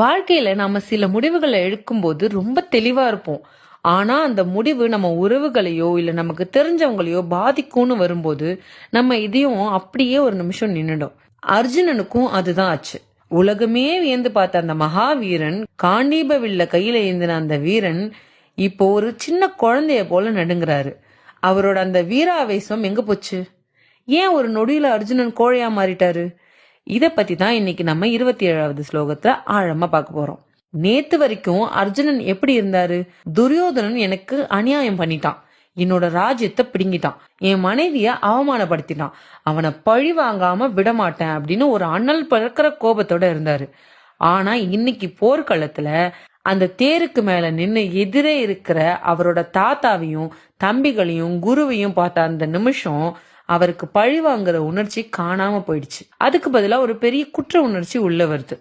வாழ்க்கையில நம்ம சில முடிவுகளை எடுக்கும்போது ரொம்ப தெளிவா இருப்போம். ஆனா அந்த முடிவு நம்ம உறவுகளையோ இல்ல நமக்கு தெரிஞ்சவங்களையோ பாதிக்கும்னு வரும்போது நம்ம இதையும் அப்படியே ஒரு நிமிஷம் நின்னுடும். அர்ஜுனனுக்கும் அதுதான் ஆச்சு. உலகமே வியந்து பார்த்த அந்த மகாவீரன், காண்டீப வில்ல கையில ஏந்தின அந்த வீரன் இப்போ ஒரு சின்ன குழந்தைய போல நடுங்குறாரு. அவரோட அந்த வீராவேசம் எங்க போச்சு? ஏன் ஒரு நொடியில அர்ஜுனன் கோழையா மாறிட்டாரு? இத பத்தி தான் இன்னைக்கு நம்ம 27வது ஸ்லோகத்துல ஆழமா பார்க்க போறோம். நேத்து வரைக்கும் அர்ஜுனன் எப்படி இருந்தாரு? துரியோதனன் எனக்கு அநியாயம் பண்ணிட்டான், என்னோட ராஜ்யத்தை பிடுங்கிட்டான், என் மனைவிய அவமானப்படுத்திட்டான், அவனை பழி வாங்காம விடமாட்டேன் அப்படின்னு ஒரு அனல் பறக்கிற கோபத்தோட இருந்தாரு. ஆனா இன்னைக்கு போர்க்களத்துல அந்த தேருக்கு மேல நின்னு எதிரே இருக்கிற அவரோட தாத்தாவையும் தம்பிகளையும் குருவையும் பார்த்த அந்த நிமிஷம் அவருக்கு பழி வாங்குற உணர்ச்சி காணாம போயிடுச்சு. அதுக்கு பதிலா ஒரு பெரிய குற்ற உணர்ச்சி உள்ள வருது.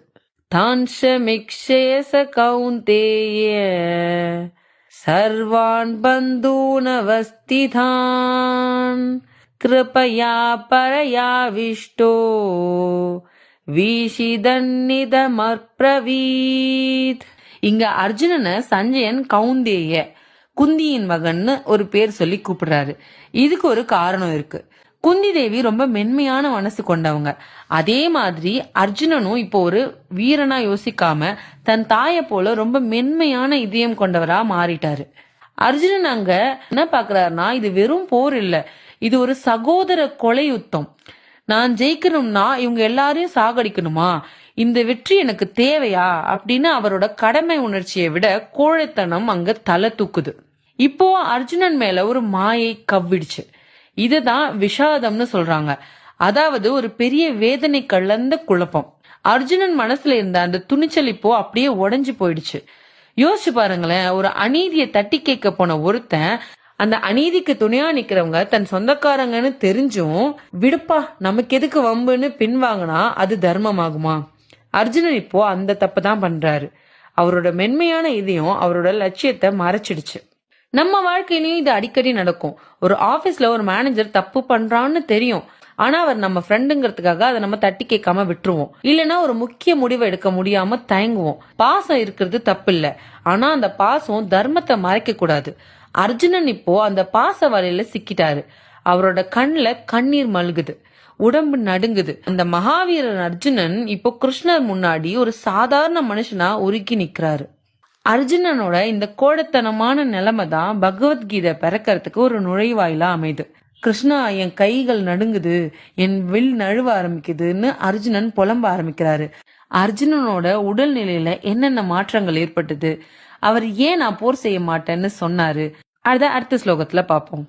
தான்ஷமிக்ஷேச கௌந்தேய சர்வான் பந்தூனவஸ்திதான் கிருபயா பரயாவிஷ்டோ வீஷிதன்னிதமர்ப்ரவீத். இங்க அர்ஜுனனை சஞ்சயன் கௌந்தேய, குந்தியின் மகன்னு ஒரு பேர் சொல்லி கூப்பிடுறாரு. இதுக்கு ஒரு காரணம் இருக்கு. குந்தி தேவி ரொம்ப மென்மையான மனசு கொண்டவங்க. அதே மாதிரி அர்ஜுனனும் இப்போ ஒரு வீரனா யோசிக்காம தன் தாயை போல ரொம்ப மென்மையான இதயம் கொண்டவரா மாறிட்டாரு. அர்ஜுனன் அங்க என்ன பாக்குறாருன்னா, இது வெறும் போர் இல்ல, இது ஒரு சகோதர கொலை யுத்தம். நான் ஜெயிக்கணும்னா இவங்க எல்லாரையும் சாகடிக்கணுமா? இந்த வெற்றி எனக்கு தேவையா அப்படின்னு அவரோட கடமை உணர்ச்சியை விட கோழைத்தனம் அங்க தலை தூக்குது. இப்போ அர்ஜுனன் மேல ஒரு மாயை கவ்விடுச்சு. இதுதான் விஷாதம்னு சொல்றாங்க. அதாவது ஒரு பெரிய வேதனை கலந்த குழப்பம். அர்ஜுனன் மனசுல இருந்த அந்த துணிச்சல் இப்போ அப்படியே உடைஞ்சு போயிடுச்சு. யோசிச்சு பாருங்களேன், ஒரு அநீதியை தட்டி கேட்க போன ஒருத்தன் அந்த அநீதிக்கு துணையா நிக்கிறவங்க தன் சொந்தக்காரங்கன்னு தெரிஞ்சும் விடுப்பா நமக்கு எதுக்கு வம்புன்னு பின்வாங்கினா அது தர்மமாகுமா? அர்ஜுனன் இப்போ அந்த தப்பு தான் பண்றாரு. அவரோட மென்மையான இதயம் அவரோட லட்சியத்தை மறைச்சிடுச்சு. நம்ம வாழ்க்கையிலயும் இது அடிக்கடி நடக்கும். ஒரு ஆபீஸ்ல ஒரு மேனேஜர் தப்பு பண்றான்னு தெரியும், ஆனா அவர் நம்ம ஃப்ரெண்டுங்கிறதுக்காக அதை நம்ம தட்டி கேட்காம விட்டுருவோம். இல்லைன்னா ஒரு முக்கிய முடிவை எடுக்க முடியாம தயங்குவோம். பாசம் இருக்கிறது தப்பு இல்ல, ஆனா அந்த பாசம் தர்மத்தை மறைக்க கூடாது. அர்ஜுனன் இப்போ அந்த பாச வலையில சிக்கிட்டாரு. அவரோட கண்ணுல கண்ணீர் மல்குது, உடம்பு நடுங்குது. அந்த மகாவீரன் அர்ஜுனன் இப்போ கிருஷ்ணர் முன்னாடி ஒரு சாதாரண மனுஷனா உருக்கி நிக்கிறாரு. அர்ஜுனனோட இந்த கோடத்தனமான நிலைமை தான் பகவத்கீதை பிறக்கிறதுக்கு ஒரு நுழைவாயிலா அமைது. கிருஷ்ணா, என் கைகள் நடுங்குது, என் வில் நழுவ ஆரம்பிக்குதுன்னு அர்ஜுனன் புலம்ப ஆரம்பிக்கிறாரு. அர்ஜுனனோட உடல்நிலையில என்னென்ன மாற்றங்கள் ஏற்பட்டது, அவர் ஏன் நான் போர் செய்ய மாட்டேன்னு சொன்னாரு, அத அடுத்த ஸ்லோகத்துல பாப்போம்.